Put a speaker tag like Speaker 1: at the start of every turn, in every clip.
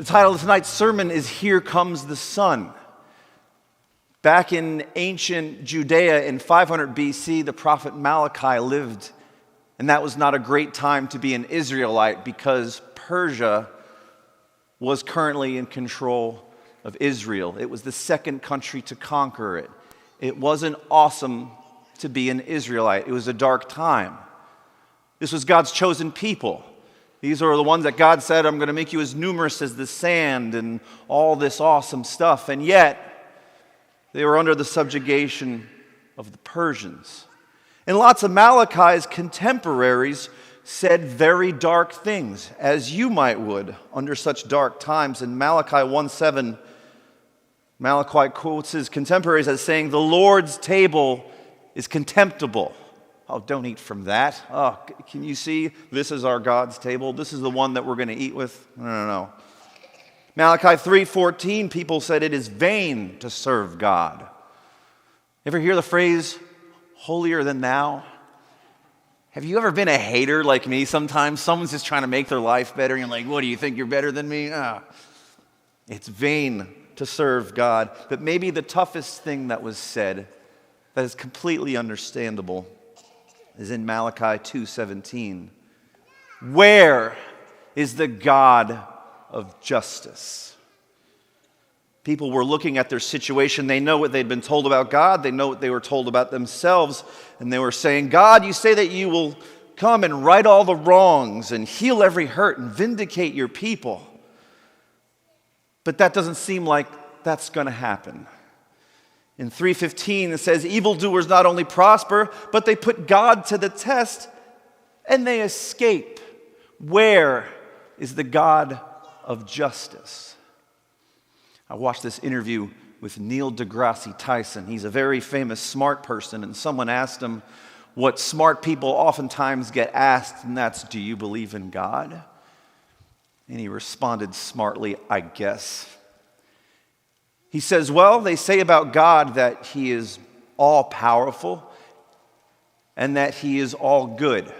Speaker 1: The title of tonight's sermon is Here Comes the Sun. Back in ancient Judea in 500 BC, the prophet Malachi lived, and that was not a great time to be an Israelite because Persia was currently in control of Israel. It was the second country to conquer it. It wasn't awesome to be an Israelite. It was a dark time. This was God's chosen people. These are the ones that God said, I'm going to make you as numerous as the sand and all this awesome stuff. And yet, they were under the subjugation of the Persians. And lots of Malachi's contemporaries said very dark things, as you might would under such dark times. In Malachi 1:7, Malachi quotes his contemporaries as saying, the Lord's table is contemptible. Oh, don't eat from that. Oh, can you see? This is our God's table. This is the one that we're going to eat with. No. Malachi 3:14, people said it is vain to serve God. Ever hear the phrase, holier than thou? Have you ever been a hater like me? Sometimes someone's just trying to make their life better, and you're like, what, do you think you're better than me? It's vain to serve God. But maybe the toughest thing that was said that is completely understandable is in Malachi 2:17. Where is the God of justice? People were looking at their situation. They know what they'd been told about God. They know what they were told about themselves. And they were saying, God, you say that you will come and right all the wrongs and heal every hurt and vindicate your people. But that doesn't seem like that's going to happen. In 3:15, it says, evildoers not only prosper, but they put God to the test and they escape. Where is the God of justice? I watched this interview with Neil deGrasse Tyson. He's a very famous smart person, and someone asked him what smart people oftentimes get asked, and that's, do you believe in God? And he responded smartly, I guess. He says, well, they say about God that he is all-powerful and that he is all good.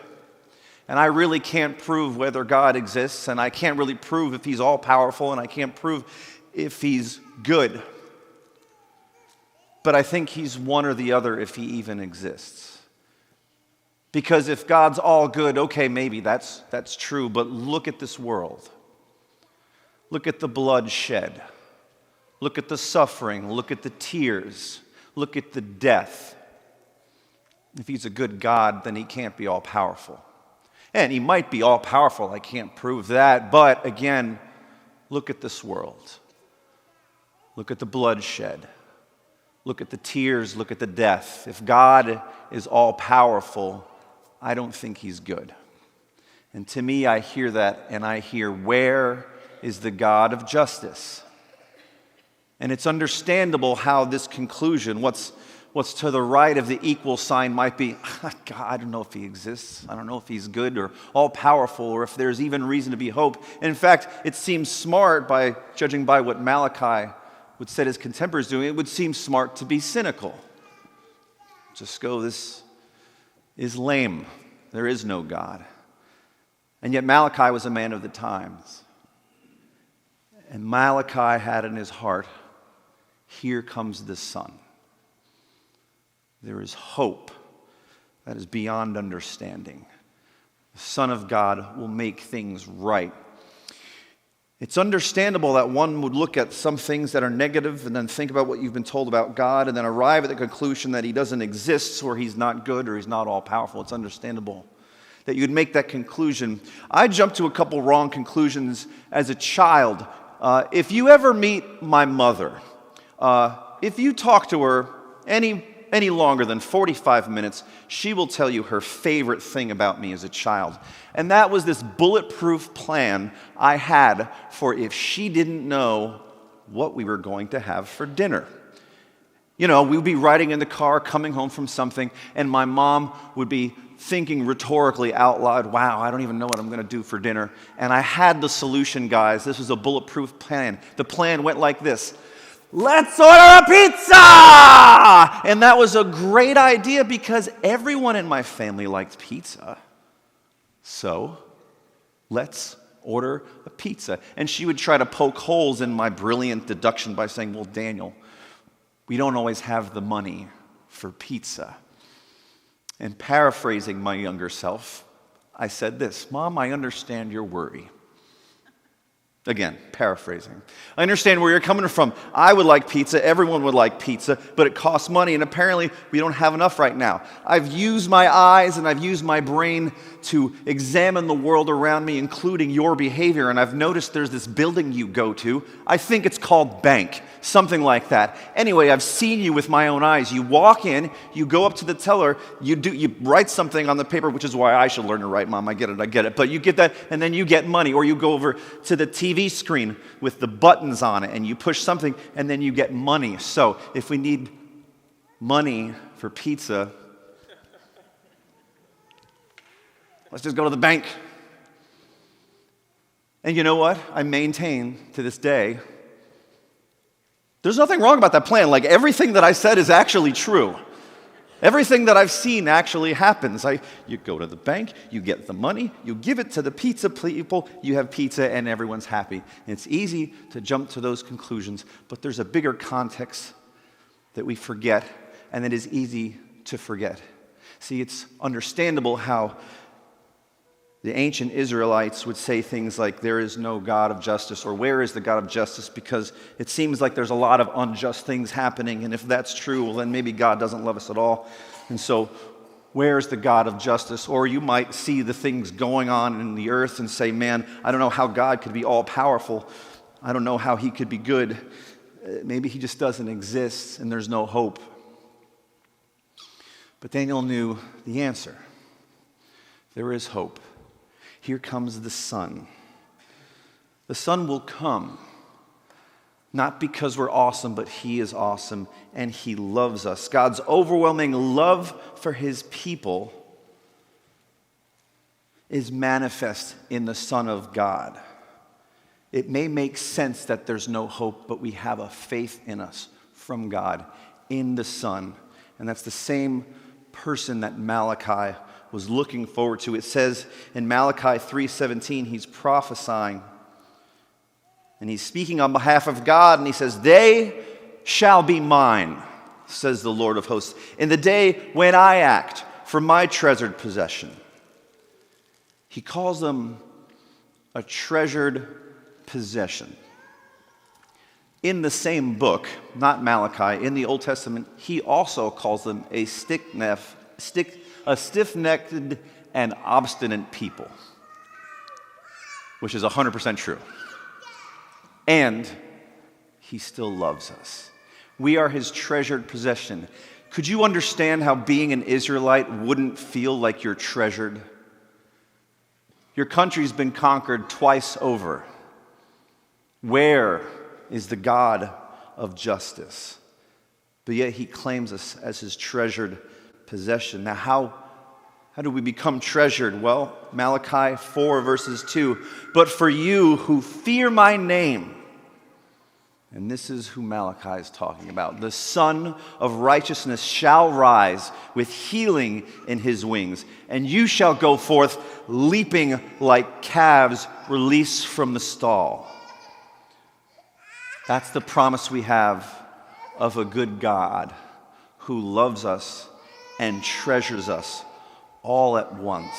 Speaker 1: And I really can't prove whether God exists, and I can't really prove if he's all-powerful, and I can't prove if he's good. But I think he's one or the other if he even exists. Because if God's all good, okay, maybe that's true, but look at this world. Look at the blood shed. Look at the suffering. Look at the tears. Look at the death. If he's a good God, then he can't be all-powerful. And he might be all-powerful. I can't prove that. But again, look at this world. Look at the bloodshed. Look at the tears. Look at the death. If God is all-powerful, I don't think he's good. And to me, I hear that, and I hear, where is the God of justice? And it's understandable how this conclusion, what's to the right of the equal sign might be, God, I don't know if he exists. I don't know if he's good or all-powerful or if there's even reason to be hope. And in fact, it seems smart, by judging by what Malachi would say his contemporaries doing, it would seem smart to be cynical. Just go, this is lame. There is no God. And yet Malachi was a man of the times. And Malachi had in his heart, here comes the sun. There is hope that is beyond understanding. The Son of God will make things right. It's understandable that one would look at some things that are negative and then think about what you've been told about God and then arrive at the conclusion that he doesn't exist or he's not good or he's not all-powerful. It's understandable that you'd make that conclusion. I jumped to a couple wrong conclusions as a child. If you ever meet my mother, if you talk to her any longer than 45 minutes, she will tell you her favorite thing about me as a child. And that was this bulletproof plan I had for if she didn't know what we were going to have for dinner. You know, we would be riding in the car, coming home from something, and my mom would be thinking rhetorically out loud, wow, I don't even know what I'm going to do for dinner. And I had the solution, guys. This was a bulletproof plan. The plan went like this. Let's order a pizza! And that was a great idea because everyone in my family liked pizza. So, let's order a pizza. And she would try to poke holes in my brilliant deduction by saying, well, Daniel, we don't always have the money for pizza. And paraphrasing my younger self, I said this, Mom, I understand your worry. Again, paraphrasing. I understand where you're coming from. I would like pizza. Everyone would like pizza, but it costs money, and apparently we don't have enough right now. I've used my eyes and I've used my brain to examine the world around me, including your behavior, and I've noticed there's this building you go to. I think it's called Bank, something like that. Anyway, I've seen you with my own eyes. You walk in, you go up to the teller, you write something on the paper, which is why I should learn to write, Mom. I get it. But you get that, and then you get money, or you go over to the TV screen with the buttons on it, and you push something, and then you get money. So if we need money for pizza, let's just go to the bank. And you know what? I maintain to this day, there's nothing wrong about that plan. Like, everything that I said is actually true. Everything that I've seen actually happens. You go to the bank, you get the money, you give it to the pizza people, you have pizza, and everyone's happy. And it's easy to jump to those conclusions, but there's a bigger context that we forget, and that is easy to forget. See, it's understandable how the ancient Israelites would say things like, there is no God of justice, or where is the God of justice? Because it seems like there's a lot of unjust things happening, and if that's true, well, then maybe God doesn't love us at all. And so, where's the God of justice? Or you might see the things going on in the earth and say, man, I don't know how God could be all-powerful. I don't know how he could be good. Maybe he just doesn't exist, and there's no hope. But Daniel knew the answer. There is hope. Here comes the Son. The Son will come, not because we're awesome, but he is awesome, and he loves us. God's overwhelming love for his people is manifest in the Son of God. It may make sense that there's no hope, but we have a faith in us from God in the Son. And that's the same person that Malachi was looking forward to. It says in Malachi 3:17, he's prophesying, and he's speaking on behalf of God, and he says, they shall be mine, says the Lord of hosts, in the day when I act for my treasured possession. He calls them a treasured possession. In the same book, not Malachi, in the Old Testament, he also calls them a stiff-necked and obstinate people, which is 100% true. And he still loves us. We are his treasured possession. Could you understand how being an Israelite wouldn't feel like you're treasured? Your country's been conquered twice over. Where is the God of justice? But yet he claims us as his treasured possession. Now, how do we become treasured? Well, Malachi 4 verses 2. But for you who fear my name, and this is who Malachi is talking about, the Son of righteousness shall rise with healing in his wings, and you shall go forth leaping like calves released from the stall. That's the promise we have of a good God who loves us and treasures us all at once.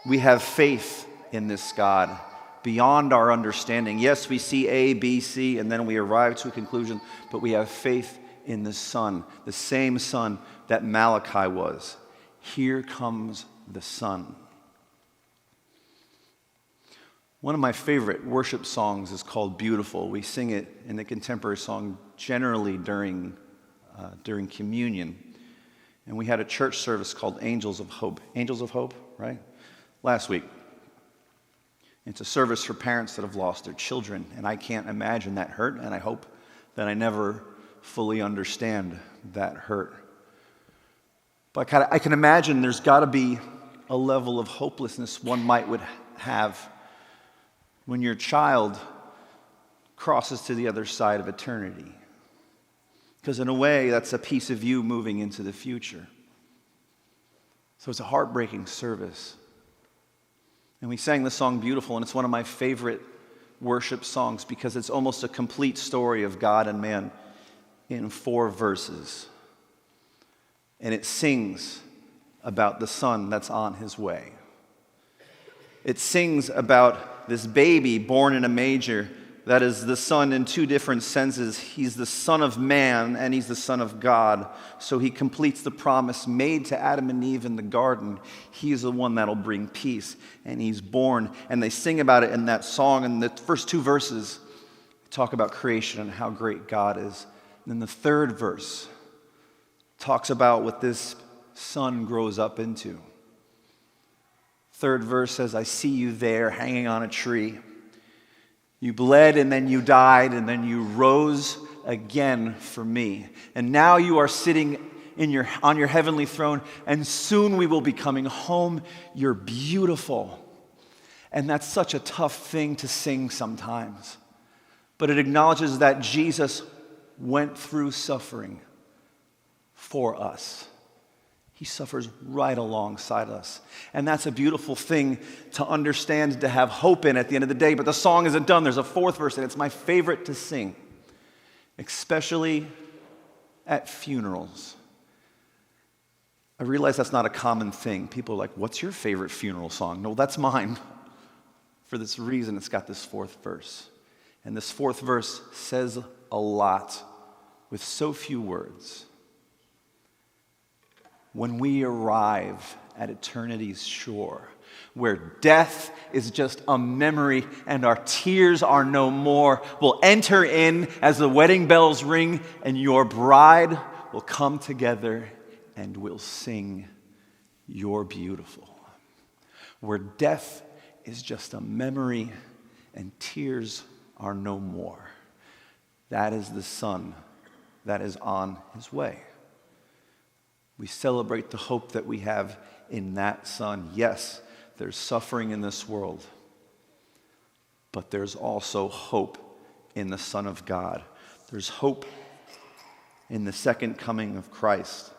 Speaker 1: We have faith in this God beyond our understanding. Yes, we see A, B, C, and then we arrive to a conclusion, but we have faith in the Son, the same Son that Malachi was. Here comes the Son. One of my favorite worship songs is called Beautiful. We sing it in the contemporary song generally during communion. And we had a church service called Angels of Hope. Angels of Hope, right? Last week. It's a service for parents that have lost their children. And I can't imagine that hurt, and I hope that I never fully understand that hurt. But I can imagine there's got to be a level of hopelessness one would have when your child crosses to the other side of eternity. Because in a way, that's a piece of you moving into the future. So it's a heartbreaking service. And we sang the song Beautiful, and it's one of my favorite worship songs because it's almost a complete story of God and man in 4 verses. And it sings about the son that's on his way. It sings about this baby born in a manger that is the son in 2 different senses. He's the son of man and he's the son of God. So he completes the promise made to Adam and Eve in the garden. He's the one that'll bring peace, and he's born. And they sing about it in that song. And the first 2 verses talk about creation and how great God is. And then the 3rd verse talks about what this son grows up into. 3rd verse says, I see you there hanging on a tree. You bled and then you died and then you rose again for me. And now you are sitting on your heavenly throne, and soon we will be coming home. You're beautiful. And that's such a tough thing to sing sometimes. But it acknowledges that Jesus went through suffering for us. He suffers right alongside us. And that's a beautiful thing to understand, to have hope in at the end of the day. But the song isn't done. There's a 4th verse, and it's my favorite to sing, especially at funerals. I realize that's not a common thing. People are like, what's your favorite funeral song? No, that's mine. For this reason, it's got this 4th verse. And this 4th verse says a lot with so few words. When we arrive at eternity's shore, where death is just a memory and our tears are no more, we'll enter in as the wedding bells ring, and your bride will come together and we'll sing, You're Beautiful. Where death is just a memory and tears are no more. That is the son that is on his way. We celebrate the hope that we have in that son. Yes, there's suffering in this world, but there's also hope in the Son of God. There's hope in the second coming of Christ.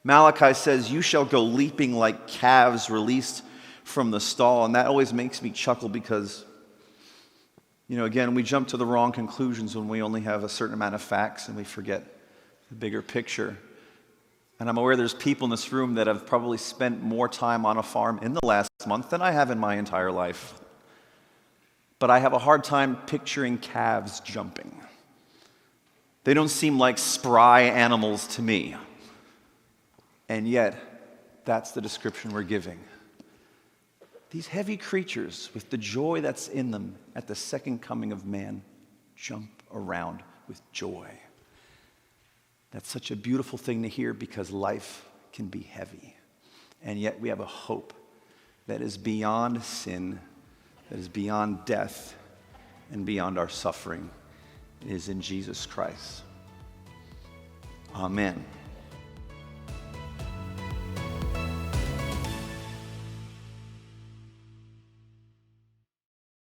Speaker 1: Malachi says, you shall go leaping like calves released from the stall. And that always makes me chuckle because, again, we jump to the wrong conclusions when we only have a certain amount of facts and we forget the bigger picture. And I'm aware there's people in this room that have probably spent more time on a farm in the last month than I have in my entire life. But I have a hard time picturing calves jumping. They don't seem like spry animals to me. And yet, that's the description we're giving. These heavy creatures, with the joy that's in them at the second coming of man, jump around with joy. That's such a beautiful thing to hear because life can be heavy. And yet we have a hope that is beyond sin, that is beyond death, and beyond our suffering. It is in Jesus Christ. Amen.